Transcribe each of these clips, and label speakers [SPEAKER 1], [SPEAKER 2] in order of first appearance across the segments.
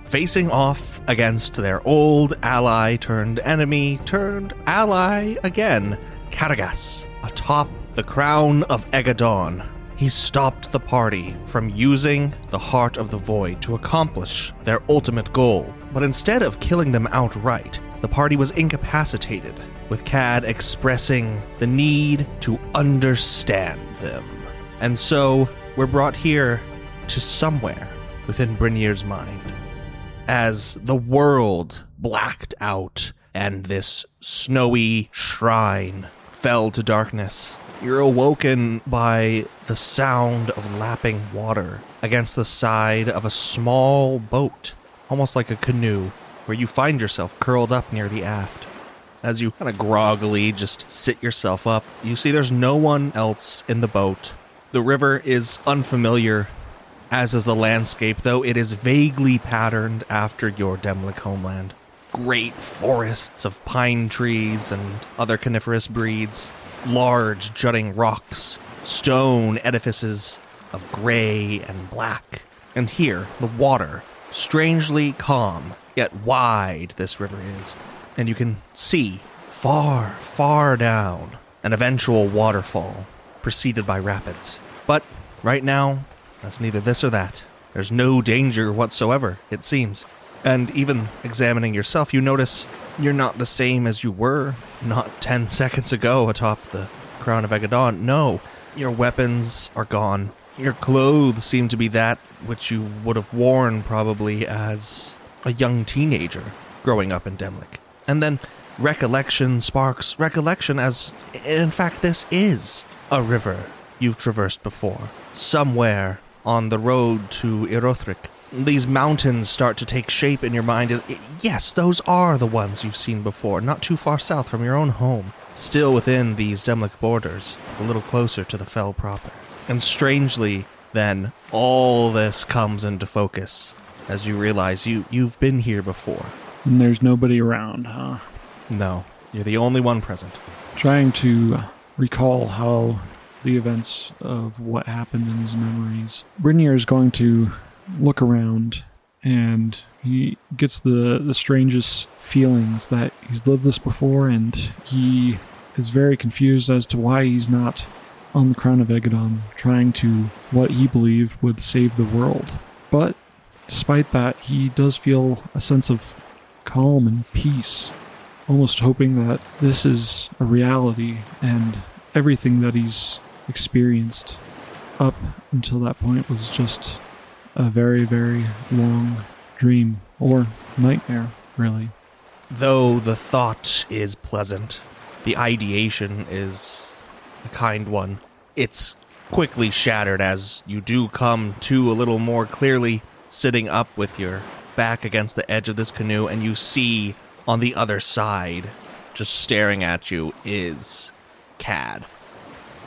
[SPEAKER 1] facing off against their old ally turned enemy turned ally again, Karagas, atop the crown of Aegedon. He stopped the party from using the Heart of the Void to accomplish their ultimate goal, but instead of killing them outright, the party was incapacitated, with Cad expressing the need to understand them. And so, we're brought here to somewhere within Brynjir's mind, as the world blacked out and this snowy shrine fell to darkness. You're awoken by the sound of lapping water against the side of a small boat, almost like a canoe, where you find yourself curled up near the aft. As you kind of groggily just sit yourself up, you see there's no one else in the boat. The river is unfamiliar, as is the landscape, though it is vaguely patterned after your Dämlik homeland. Great forests of pine trees and other coniferous breeds, large jutting rocks, stone edifices of gray and black. And here, the water, strangely calm, yet wide this river is. And you can see, far, far down, an eventual waterfall, preceded by rapids. But right now, that's neither this or that. There's no danger whatsoever, it seems. And even examining yourself, you notice you're not the same as you were not 10 seconds ago atop the crown of Aegedon. No, your weapons are gone. Your clothes seem to be that which you would have worn probably as a young teenager growing up in Dämlik. And then recollection sparks recollection as, in fact, this is a river you've traversed before. Somewhere on the road to Irothric. These mountains start to take shape in your mind. Yes, those are the ones you've seen before, not too far south from your own home. Still within these Dämlik borders, a little closer to the fell proper. And strangely, then, all this comes into focus as you realize you've been here before.
[SPEAKER 2] And there's nobody around, huh?
[SPEAKER 1] No, you're the only one present.
[SPEAKER 2] Trying to recall how the events of what happened in his memories. Brynjir is going to look around, and he gets the strangest feelings that he's lived this before, and he is very confused as to why he's not on the crown of Aegedon, trying to what he believed would save the world. But despite that, he does feel a sense of calm and peace, almost hoping that this is a reality, and everything that he's experienced up until that point was just a very, very long dream, or nightmare, really.
[SPEAKER 1] Though the thought is pleasant, the ideation is a kind one. It's quickly shattered as you do come to a little more clearly, sitting up with your back against the edge of this canoe, and you see on the other side, just staring at you, is Cad,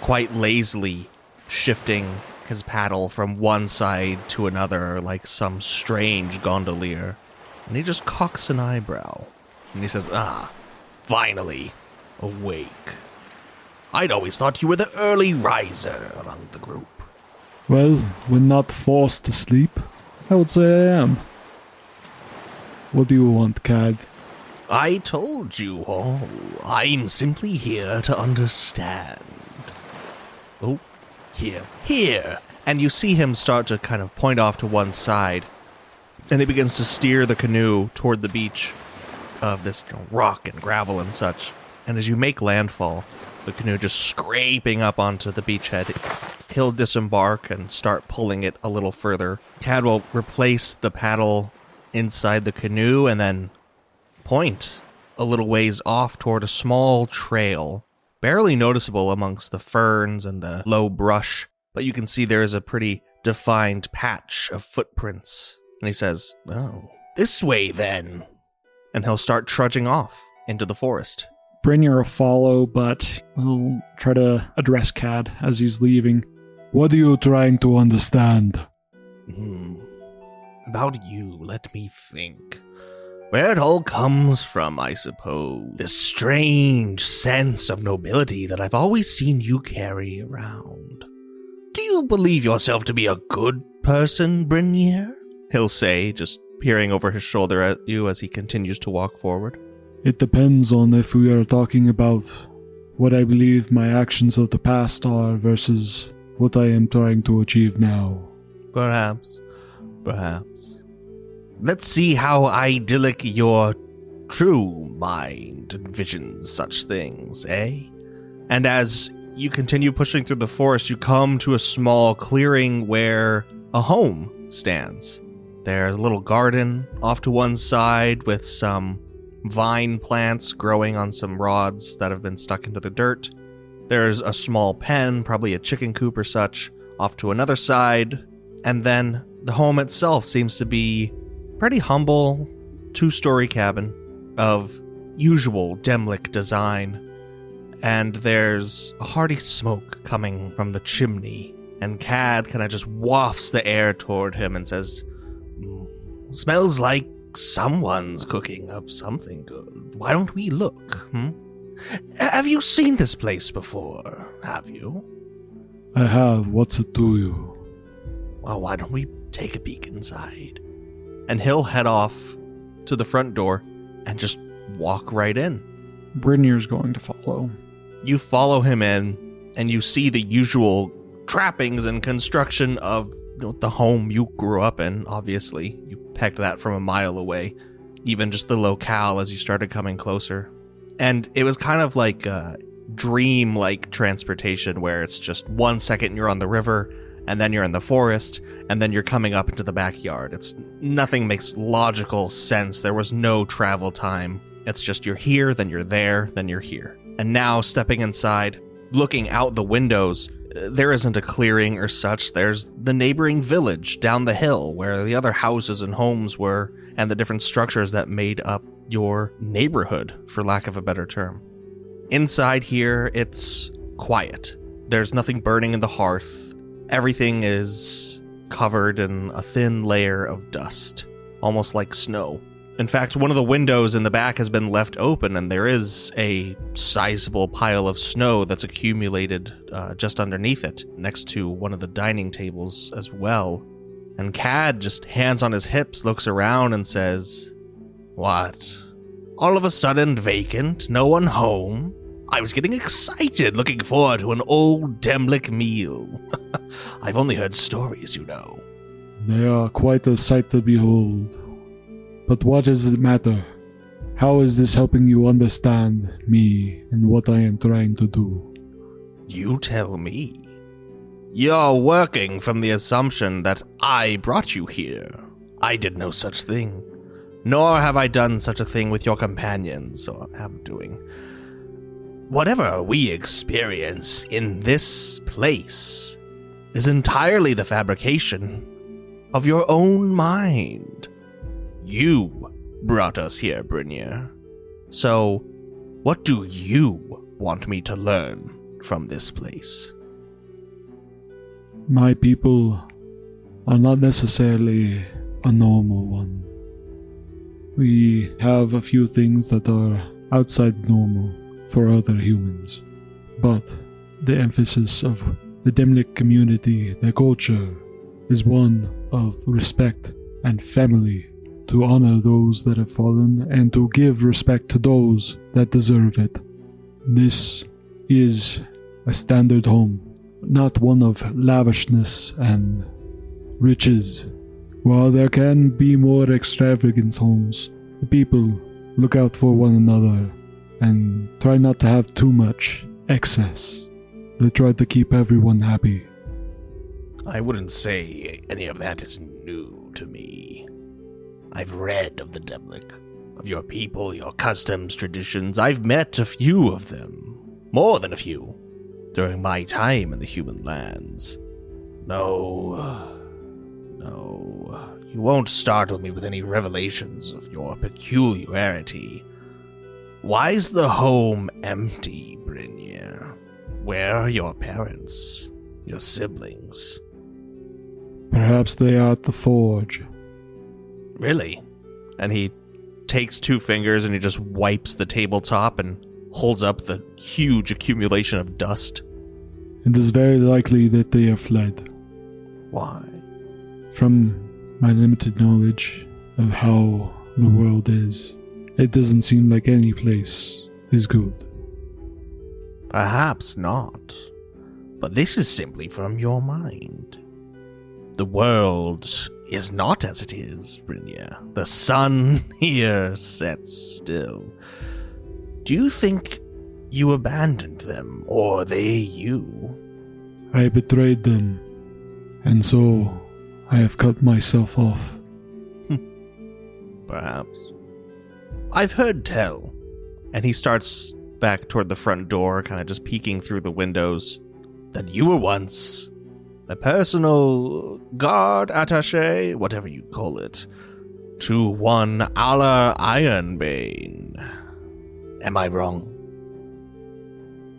[SPEAKER 1] quite lazily shifting his paddle from one side to another like some strange gondolier. And he just cocks an eyebrow. And he says, finally, awake. I'd always thought you were the early riser among the group.
[SPEAKER 2] Well, when not forced to sleep, I would say I am. What do you want, Cad?
[SPEAKER 1] I told you all. I'm simply here to understand. Oh, here. And you see him start to kind of point off to one side. And he begins to steer the canoe toward the beach of this rock and gravel and such. And as you make landfall, the canoe just scraping up onto the beachhead, he'll disembark and start pulling it a little further. Cad will replace the paddle inside the canoe and then point a little ways off toward a small trail, barely noticeable amongst the ferns and the low brush, but you can see there is a pretty defined patch of footprints. And he says, "Oh, this way then." And he'll start trudging off into the forest.
[SPEAKER 2] Brynjir will follow, but he'll try to address Cad as he's leaving. What are you trying to understand?
[SPEAKER 1] About you, let me think. Where it all comes from, I suppose. This strange sense of nobility that I've always seen you carry around. Do you believe yourself to be a good person, Brynjir? He'll say, just peering over his shoulder at you as he continues to walk forward.
[SPEAKER 2] It depends on if we are talking about what I believe my actions of the past are versus what I am trying to achieve now.
[SPEAKER 1] Perhaps. Let's see how idyllic your true mind envisions such things, eh? And as you continue pushing through the forest, you come to a small clearing where a home stands. There's a little garden off to one side with some vine plants growing on some rods that have been stuck into the dirt. There's a small pen, probably a chicken coop or such, off to another side. And then the home itself seems to be pretty humble, 2-story cabin of usual Dämlik design. And there's a hearty smoke coming from the chimney. And Cad kind of just wafts the air toward him and says, "Smells like someone's cooking up something good. Why don't we look, Have you seen this place before, have you?"
[SPEAKER 2] I have. What's it to you?
[SPEAKER 1] Well, why don't we take a peek inside? And he'll head off to the front door and just walk right in.
[SPEAKER 2] Brynjir's going to follow.
[SPEAKER 1] You follow him in, and you see the usual trappings and construction of the home you grew up in, obviously. You pegged that from a mile away. Even just the locale as you started coming closer. And it was kind of like a dream-like transportation where it's just 1 second you're on the river, and then you're in the forest, and then you're coming up into the backyard. Nothing makes logical sense. There was no travel time. It's just you're here, then you're there, then you're here. And now, stepping inside, looking out the windows, there isn't a clearing or such. There's the neighboring village down the hill where the other houses and homes were, and the different structures that made up your neighborhood, for lack of a better term. Inside here, it's quiet. There's nothing burning in the hearth. Everything is covered in a thin layer of dust, almost like snow. In fact, one of the windows in the back has been left open, and there is a sizable pile of snow that's accumulated just underneath it, next to one of the dining tables as well. And Cad, just hands on his hips, looks around and says, "What? All of a sudden vacant? No one home? I was getting excited, looking forward to an old Dämlik meal. I've only heard stories, you know."
[SPEAKER 2] They are quite a sight to behold. But what does it matter? How is this helping you understand me and what I am trying to do?
[SPEAKER 1] You tell me. You're working from the assumption that I brought you here. I did no such thing. Nor have I done such a thing with your companions, or am doing. Whatever we experience in this place is entirely the fabrication of your own mind. You brought us here, Brynjir. So, what do you want me to learn from this place?
[SPEAKER 2] My people are not necessarily a normal one. We have a few things that are outside normal for other humans. But the emphasis of the Dämlik community, their culture, is one of respect and family, to honor those that have fallen and to give respect to those that deserve it. This is a standard home, not one of lavishness and riches. While there can be more extravagant homes, the people look out for one another and try not to have too much excess. They try to keep everyone happy.
[SPEAKER 1] I wouldn't say any of that is new to me. I've read of the Dämlik, of your people, your customs, traditions. I've met a few of them, more than a few, during my time in the human lands. No, you won't startle me with any revelations of your peculiarity. Why's the home empty, Brynjir? Where are your parents, your siblings?
[SPEAKER 2] Perhaps they are at the forge.
[SPEAKER 1] Really? And he takes 2 fingers and he just wipes the tabletop and holds up the huge accumulation of dust.
[SPEAKER 2] It is very likely that they have fled.
[SPEAKER 1] Why?
[SPEAKER 2] From my limited knowledge, of how the world is. It doesn't seem like any place is good.
[SPEAKER 1] Perhaps not. But this is simply from your mind. The world is not as it is, Brynjir. The sun here sets still. Do you think you abandoned them, or they you?
[SPEAKER 2] I betrayed them, and so I have cut myself off.
[SPEAKER 1] Perhaps. I've heard tell. And he starts back toward the front door, kind of just peeking through the windows, that you were once a personal guard attaché, whatever you call it, to one Aller Ironbane. Am I wrong?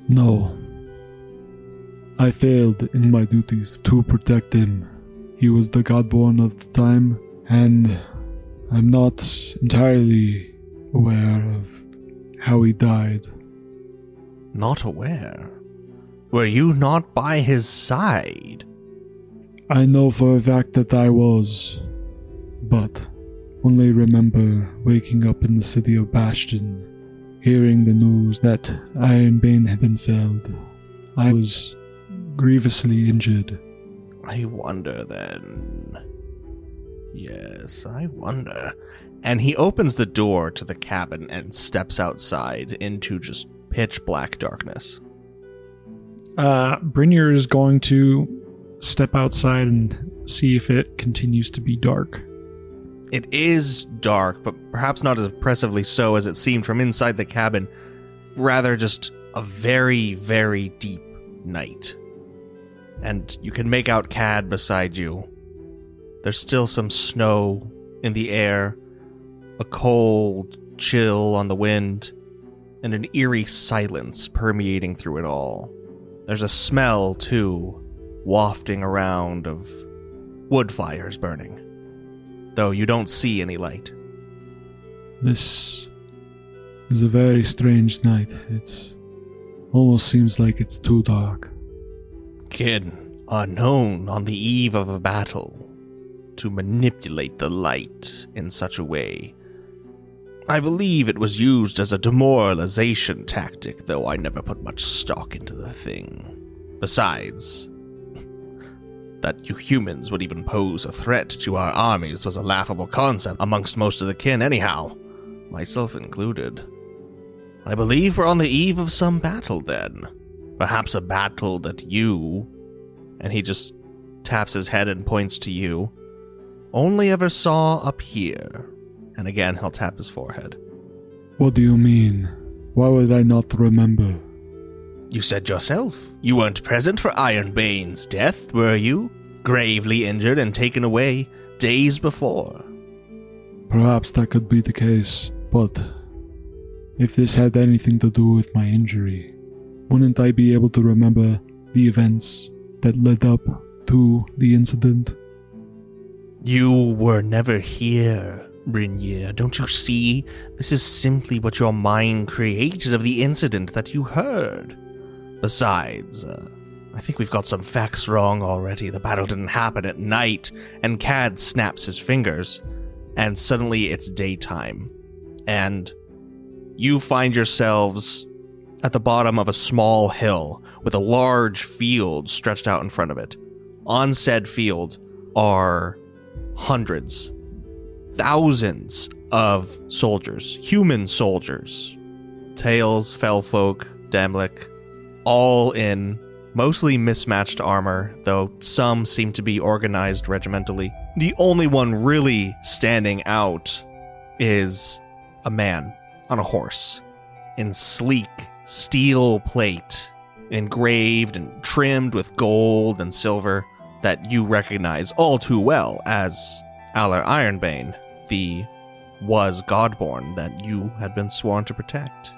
[SPEAKER 2] No. I failed in my duties to protect him. He was the Godborn of the time, and I'm not entirely aware of how he died.
[SPEAKER 1] Not aware? Were you not by his side?
[SPEAKER 2] I know for a fact that I was, but only remember waking up in the city of Bastion, hearing the news that Ironbane had been felled. I was grievously injured.
[SPEAKER 1] I wonder then. Yes, I wonder. And he opens the door to the cabin and steps outside into just pitch black darkness.
[SPEAKER 2] Brynjir is going to step outside and see if it continues to be dark.
[SPEAKER 1] It is dark, but perhaps not as oppressively so as it seemed from inside the cabin. Rather just a very, very deep night. And you can make out Cad beside you. There's still some snow in the air, a cold chill on the wind, and an eerie silence permeating through it all. There's a smell, too, wafting around of wood fires burning, though you don't see any light.
[SPEAKER 2] This is a very strange night. It almost seems like it's too dark.
[SPEAKER 1] Kid, unknown on the eve of a battle, to manipulate the light in such a way. I believe it was used as a demoralization tactic, though I never put much stock into the thing. Besides, that you humans would even pose a threat to our armies was a laughable concept amongst most of the kin anyhow, myself included. I believe we're on the eve of some battle then. Perhaps a battle that you, and he just taps his head and points to you, only ever saw up here. And again, he'll tap his forehead.
[SPEAKER 2] What do you mean? Why would I not remember?
[SPEAKER 1] You said yourself. You weren't present for Ironbane's death, were you? Gravely injured and taken away days before.
[SPEAKER 2] Perhaps that could be the case, but if this had anything to do with my injury, wouldn't I be able to remember the events that led up to the incident?
[SPEAKER 1] You were never here, Brynjir. Don't you see? This is simply what your mind created of the incident that you heard. Besides, I think we've got some facts wrong already. The battle didn't happen at night, and Cad snaps his fingers, and suddenly it's daytime. And you find yourselves at the bottom of a small hill with a large field stretched out in front of it. On said field are hundreds, thousands of soldiers, human soldiers, Tails, Fellfolk, Dämlik, all in mostly mismatched armor, though some seem to be organized regimentally. The only one really standing out is a man on a horse in sleek steel plate, engraved and trimmed with gold and silver, that you recognize all too well as Aller Ironbane, the was Godborn that you had been sworn to protect.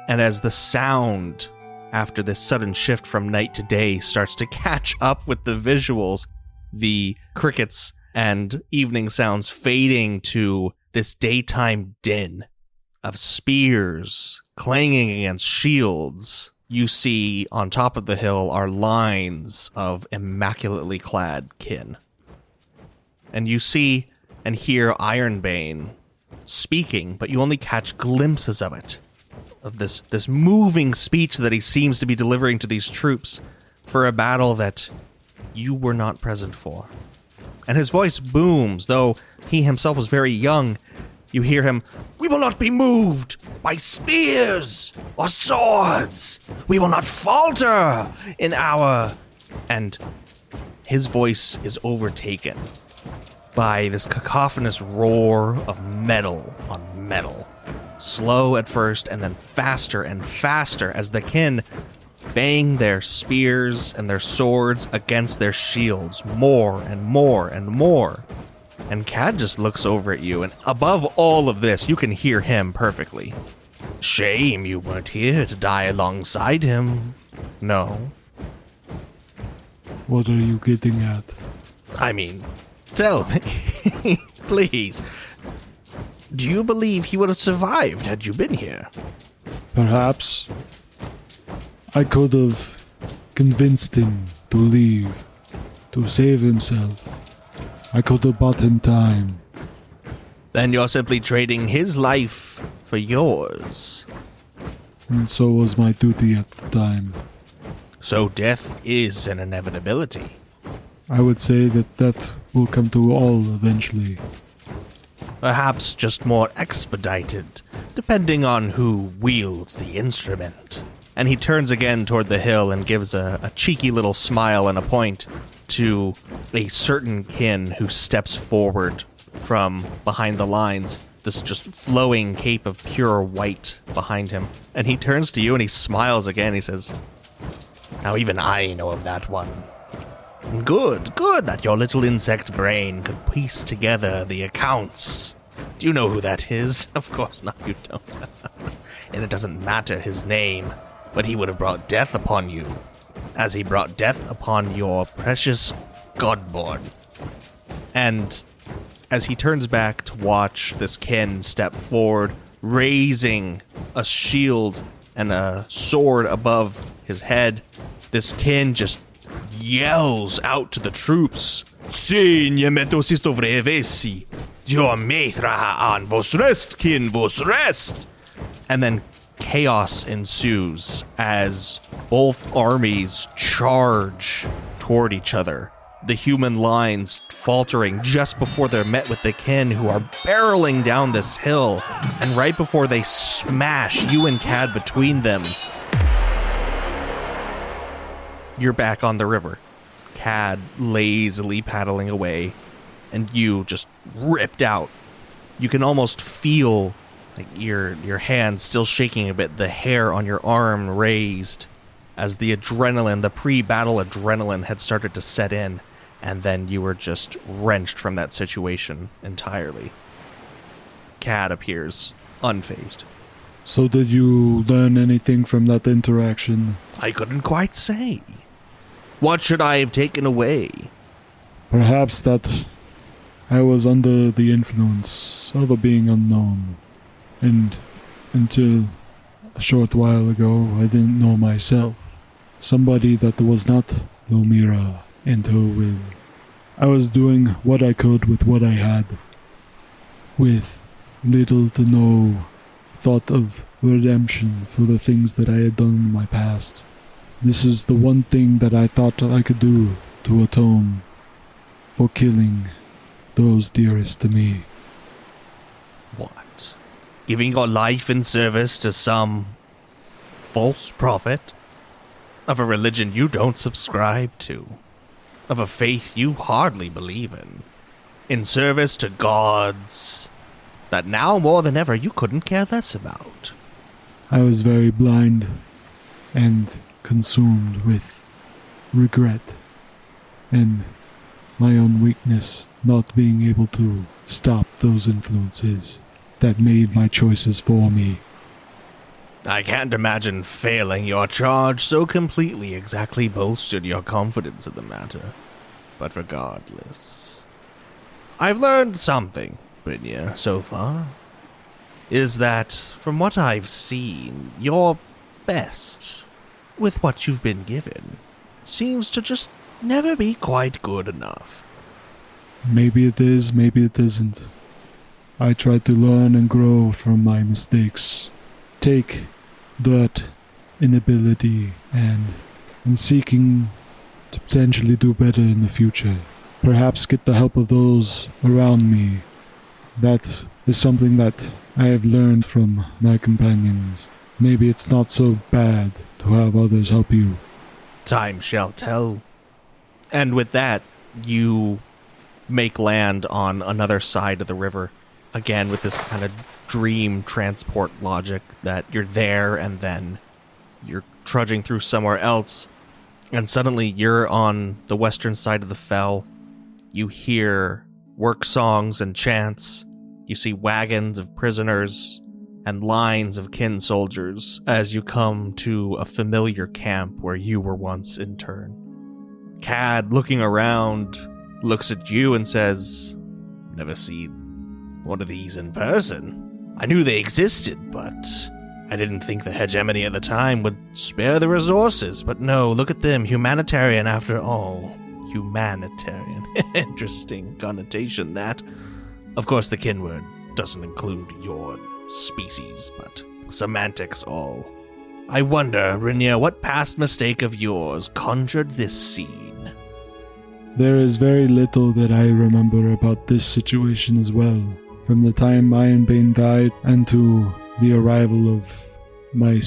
[SPEAKER 1] And as the sound after this sudden shift from night to day starts to catch up with the visuals, the crickets and evening sounds fading to this daytime din of spears clanging against shields, you see on top of the hill are lines of immaculately clad kin. And you see and hear Ironbane speaking, but you only catch glimpses of it. Of this moving speech that he seems to be delivering to these troops for a battle that you were not present for. And his voice booms, though he himself was very young. You hear him, "We will not be moved by spears or swords. We will not falter in our..." And his voice is overtaken by this cacophonous roar of metal on metal. Slow at first, and then faster and faster as the kin bang their spears and their swords against their shields more and more and more. And Cad just looks over at you, and above all of this, you can hear him perfectly. "Shame you weren't here to die alongside him." "No."
[SPEAKER 2] What are you getting at?
[SPEAKER 1] "I mean, tell me, please. Do you believe he would have survived had you been here?"
[SPEAKER 2] Perhaps. I could have convinced him to leave, to save himself. I could have bought him time.
[SPEAKER 1] "Then you're simply trading his life for yours."
[SPEAKER 2] And so was my duty at the time.
[SPEAKER 1] "So death is an inevitability."
[SPEAKER 2] I would say that death will come to all eventually.
[SPEAKER 1] "Perhaps just more expedited, depending on who wields the instrument." And he turns again toward the hill and gives a cheeky little smile and a point to a certain kin who steps forward from behind the lines, this just flowing cape of pure white behind him. And he turns to you and he smiles again. He says, "Now even I know of that one. Good that your little insect brain could piece together the accounts. Do you know who that is?" "Of course not, you don't." "And it doesn't matter his name, but he would have brought death upon you, as he brought death upon your precious Godborn." And as he turns back to watch this kin step forward, raising a shield and a sword above his head, this kin just yells out to the troops, "Sign metos istovrevesi, Dio metra an vos rest, kin vos rest." And then chaos ensues as both armies charge toward each other, the human lines faltering just before they're met with the kin who are barreling down this hill, and right before they smash you and Cad between them, you're back on the river. Cad lazily paddling away, and you just ripped out. You can almost feel like your hands still shaking a bit, the hair on your arm raised, as the adrenaline, the pre-battle adrenaline had started to set in, and then you were just wrenched from that situation entirely. Cad appears unfazed.
[SPEAKER 2] So did you learn anything from that interaction?
[SPEAKER 1] "I couldn't quite say. What should I have taken away?"
[SPEAKER 2] Perhaps that I was under the influence of a being unknown, and until a short while ago I didn't know myself. Somebody that was not Lomira and her will. I was doing what I could with what I had, with little to no thought of redemption for the things that I had done in my past. This is the one thing that I thought I could do to atone for killing those dearest to me.
[SPEAKER 1] "What? Giving your life in service to some false prophet? Of a religion you don't subscribe to? Of a faith you hardly believe in? In service to gods that now more than ever you couldn't care less about?"
[SPEAKER 2] I was very blind and consumed with regret and my own weakness, not being able to stop those influences that made my choices for me.
[SPEAKER 1] "I can't imagine failing your charge so completely exactly bolstered your confidence in the matter. But regardless, I've learned something, Brynjir, so far. Is that, from what I've seen, your best, with what you've been given, seems to just never be quite good enough.
[SPEAKER 2] Maybe it is, maybe it isn't. I try to learn and grow from my mistakes. Take that inability and seeking to potentially do better in the future. Perhaps get the help of those around me. That is something that I have learned from my companions. Maybe it's not so bad to have others help you.
[SPEAKER 1] Time shall tell. And with that, you make land on another side of the river. Again, with this kind of dream transport logic that you're there and then you're trudging through somewhere else. And suddenly you're on the western side of the fell. You hear work songs and chants. You see wagons of prisoners and lines of kin soldiers as you come to a familiar camp where you were once interned. Cad, looking around, looks at you and says, "Never seen one of these in person. I knew they existed, but I didn't think the hegemony at the time would spare the resources. But no, look at them, humanitarian after all." Humanitarian. Interesting connotation, that. Of course, the kin word doesn't include your species, but semantics all. I wonder, Brynjir, what past mistake of yours conjured this scene?
[SPEAKER 2] There is very little that I remember about this situation as well. From the time Ironbane died and to the arrival of my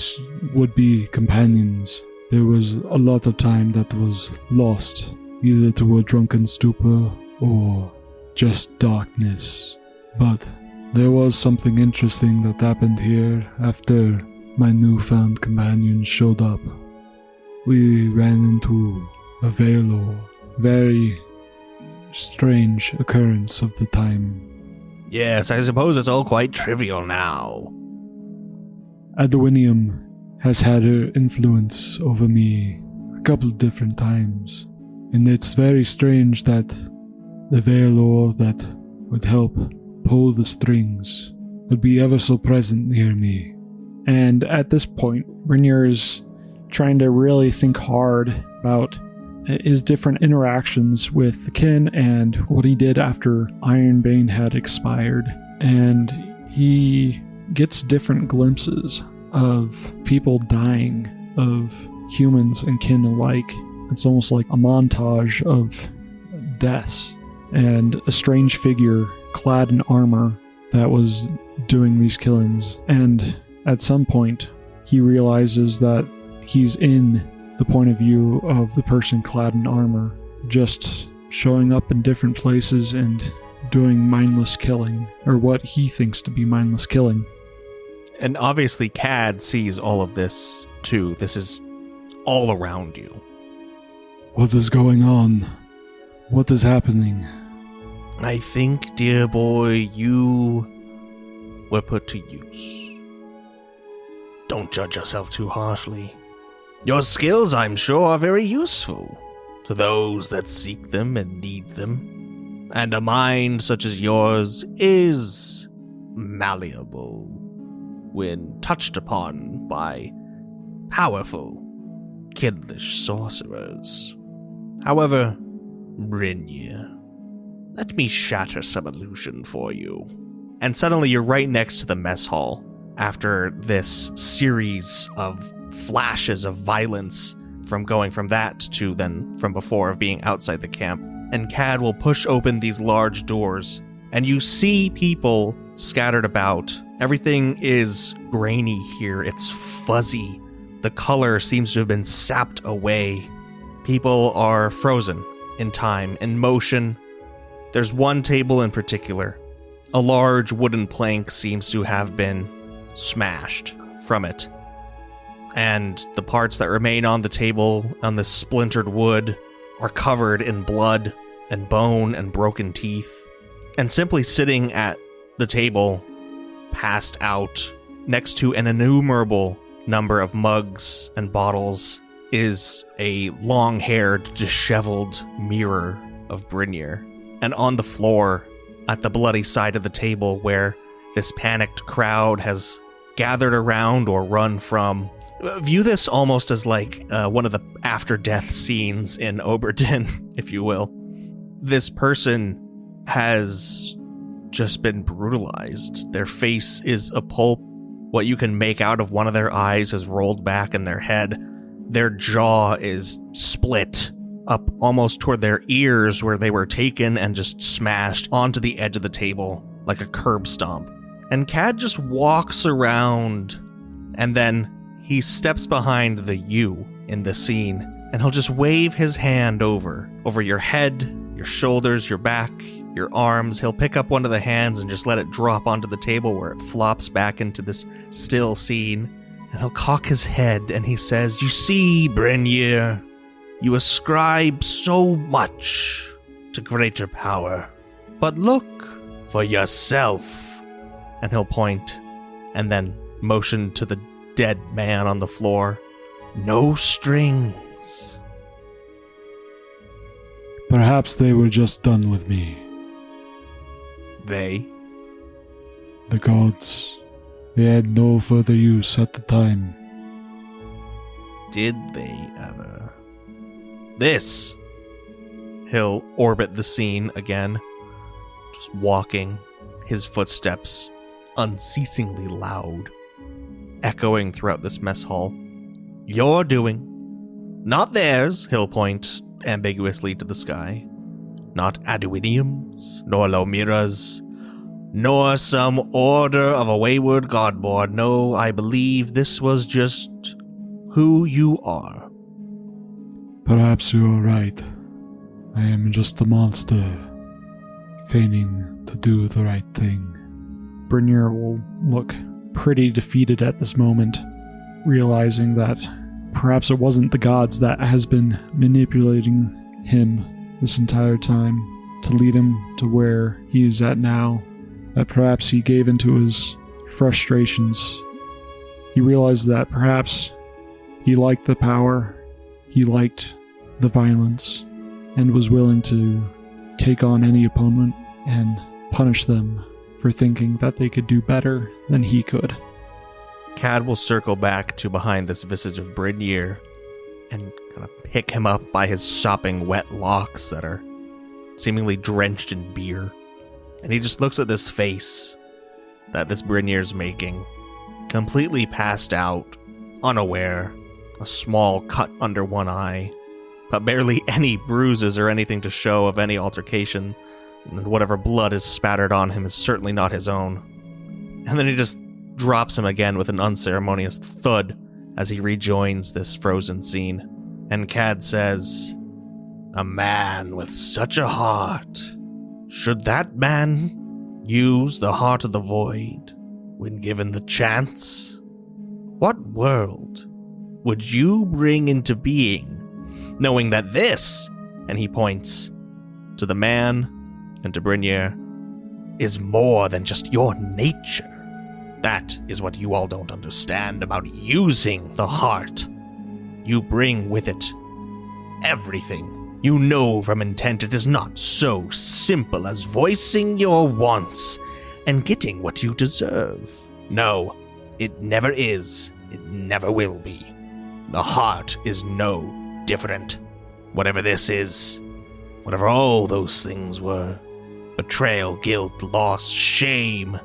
[SPEAKER 2] would-be companions, there was a lot of time that was lost, either to a drunken stupor or just darkness. But there was something interesting that happened here after my newfound companions showed up. We ran into a Veilor, very strange occurrence of the time.
[SPEAKER 1] Yes, I suppose it's all quite trivial now.
[SPEAKER 2] Adowinium has had her influence over me a couple of different times, and it's very strange that the Veilor that would help pull the strings would be ever so present near me. And at this point, Brynjir is trying to really think hard about his different interactions with the kin and what he did after Ironbane had expired. And he gets different glimpses of people dying, of humans and kin alike. It's almost like a montage of deaths and a strange figure clad in armor that was doing these killings. And at some point, he realizes that he's in the point of view of the person clad in armor, just showing up in different places and doing mindless killing, or what he thinks to be mindless killing.
[SPEAKER 1] And obviously Cad sees all of this too. This is all around you.
[SPEAKER 2] What is going on? What is happening?
[SPEAKER 1] I think, dear boy, you were put to use. Don't judge yourself too harshly. Your skills, I'm sure, are very useful to those that seek them and need them. And a mind such as yours is malleable when touched upon by powerful, kidlish sorcerers. However, Brynjir, let me shatter some illusion for you. And suddenly you're right next to the mess hall after this series of flashes of violence from going from that to then from before of being outside the camp. And Cad will push open these large doors, and you see people scattered about. Everything is grainy here. It's fuzzy. The color seems to have been sapped away. People are frozen in time, in motion. There's one table in particular. A large wooden plank seems to have been smashed from it. And the parts that remain on the table, on the splintered wood, are covered in blood and bone and broken teeth. And simply sitting at the table, passed out, next to an innumerable number of mugs and bottles, is a long-haired, disheveled mirror of Brynjir. And on the floor, at the bloody side of the table where this panicked crowd has gathered around or run from, view this almost as like one of the after-death scenes in Oberdin, if you will. This person has just been brutalized. Their face is a pulp. What you can make out of one of their eyes is rolled back in their head. Their jaw is split up almost toward their ears, where they were taken and just smashed onto the edge of the table like a curb stomp. And Cad just walks around, and then he steps behind the you in the scene, and he'll just wave his hand over your head, your shoulders, your back, your arms. He'll pick up one of the hands and just let it drop onto the table where it flops back into this still scene. And he'll cock his head and he says, "You see, Brynjir, you ascribe so much to greater power, but look for yourself." And he'll point and then motion to the dead man on the floor. "No strings."
[SPEAKER 2] Perhaps they were just done with me.
[SPEAKER 1] They?
[SPEAKER 2] The gods. They had no further use at the time.
[SPEAKER 1] Did they ever? This. He'll orbit the scene again, just walking, his footsteps unceasingly loud, echoing throughout this mess hall. "You're doing. Not theirs," he'll point ambiguously to the sky. "Not Aduinium's, nor Lomira's, nor some order of a wayward godborn. No, I believe this was just who you are."
[SPEAKER 2] Perhaps you are right. I am just a monster, feigning to do the right thing. Brynjir will look pretty defeated at this moment, realizing that perhaps it wasn't the gods that has been manipulating him this entire time to lead him to where he is at now, that perhaps he gave into his frustrations. He realized that perhaps he liked the power, he liked the violence, and was willing to take on any opponent and punish them for thinking that they could do better than he could.
[SPEAKER 1] Cad will circle back to behind this visage of Brynjir and kind of pick him up by his sopping wet locks that are seemingly drenched in beer. And he just looks at this face that this Brynjir's making, completely passed out, unaware, a small cut under one eye, but barely any bruises or anything to show of any altercation, and whatever blood is spattered on him is certainly not his own. And then he just drops him again with an unceremonious thud as he rejoins this frozen scene. And Cad says, "A man with such a heart. Should that man use the heart of the void when given the chance? What world would you bring into being, knowing that this," and he points to the man and to Brynjir, "is more than just your nature? That is what you all don't understand about using the heart. You bring with it everything. You know from intent it is not so simple as voicing your wants and getting what you deserve. No, it never is. It never will be. The heart is no different. Whatever this is, whatever all those things were, betrayal, guilt, loss, shame,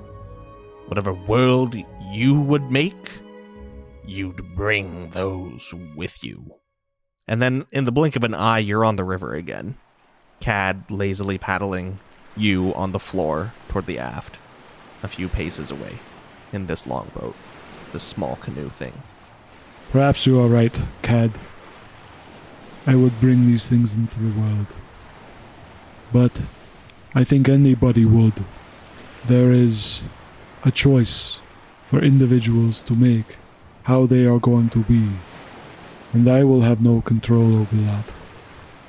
[SPEAKER 1] whatever world you would make, you'd bring those with you." And then, in the blink of an eye, you're on the river again. Cad lazily paddling you on the floor toward the aft, a few paces away, in this longboat, this small canoe thing.
[SPEAKER 2] Perhaps you are right, Cad. I would bring these things into the world. But I think anybody would. There is a choice for individuals to make how they are going to be, and I will have no control over that,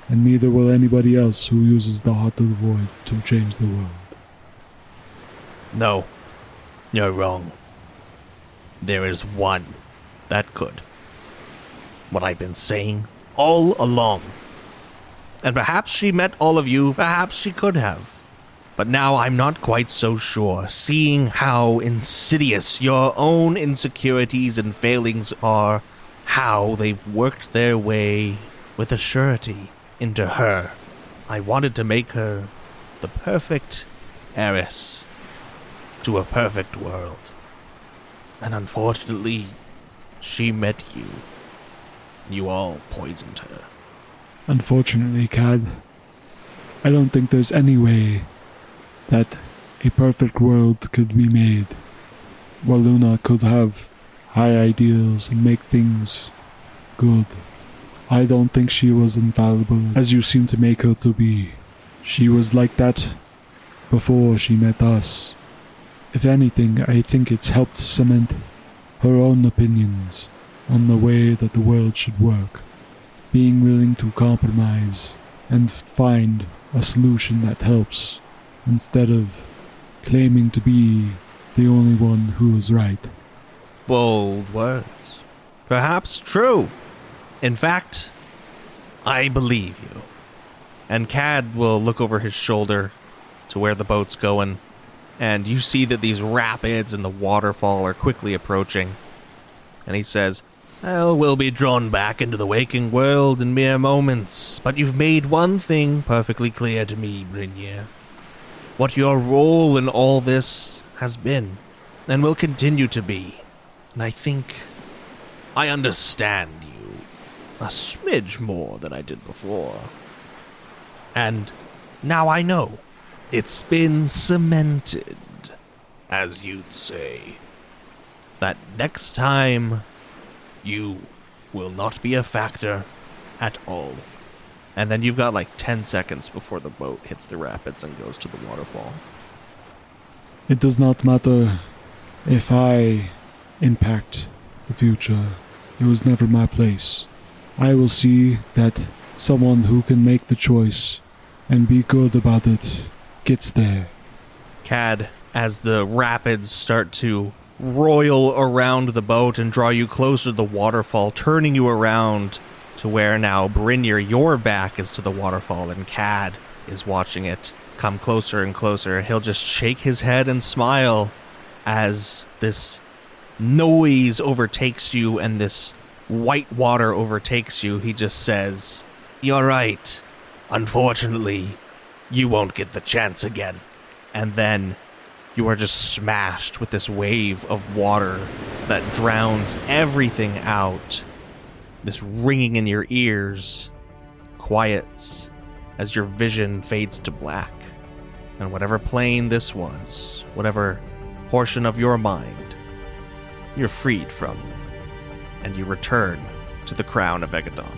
[SPEAKER 2] and neither will anybody else who uses the heart of the void to change the world.
[SPEAKER 1] No, you're wrong. There is one that could. What I've been saying all along. And perhaps she met all of you, perhaps she could have. But now I'm not quite so sure, seeing how insidious your own insecurities and failings are, how they've worked their way with a surety into her. I wanted to make her the perfect heiress to a perfect world. And unfortunately, she met you. You all poisoned her.
[SPEAKER 2] Unfortunately, Cad, I don't think there's any way that a perfect world could be made where Luna could have high ideals and make things good. I don't think she was infallible as you seem to make her to be. She was like that before she met us. If anything, I think it's helped cement her own opinions on the way that the world should work, being willing to compromise and find a solution that helps, instead of claiming to be the only one who is right.
[SPEAKER 1] Bold words. Perhaps true. In fact, I believe you. And Cad will look over his shoulder to where the boat's going, and you see that these rapids and the waterfall are quickly approaching. And he says, "Well, we'll be drawn back into the waking world in mere moments, but you've made one thing perfectly clear to me, Brynjir. What your role in all this has been, and will continue to be. And I think I understand you a smidge more than I did before. And now I know it's been cemented, as you'd say, that next time you will not be a factor at all." And then you've got like 10 seconds before the boat hits the rapids and goes to the waterfall.
[SPEAKER 2] It does not matter if I impact the future. It was never my place. I will see that someone who can make the choice and be good about it gets there.
[SPEAKER 1] Cad, as the rapids start to roil around the boat and draw you closer to the waterfall, turning you around to where now, Brynjir, your back is to the waterfall and Cad is watching it come closer and closer. He'll just shake his head and smile as this noise overtakes you and this white water overtakes you. He just says, "You're right. Unfortunately, you won't get the chance again." And then you are just smashed with this wave of water that drowns everything out. This ringing in your ears quiets as your vision fades to black. And whatever plane this was, whatever portion of your mind, you're freed from, and you return to the crown of Aegedon.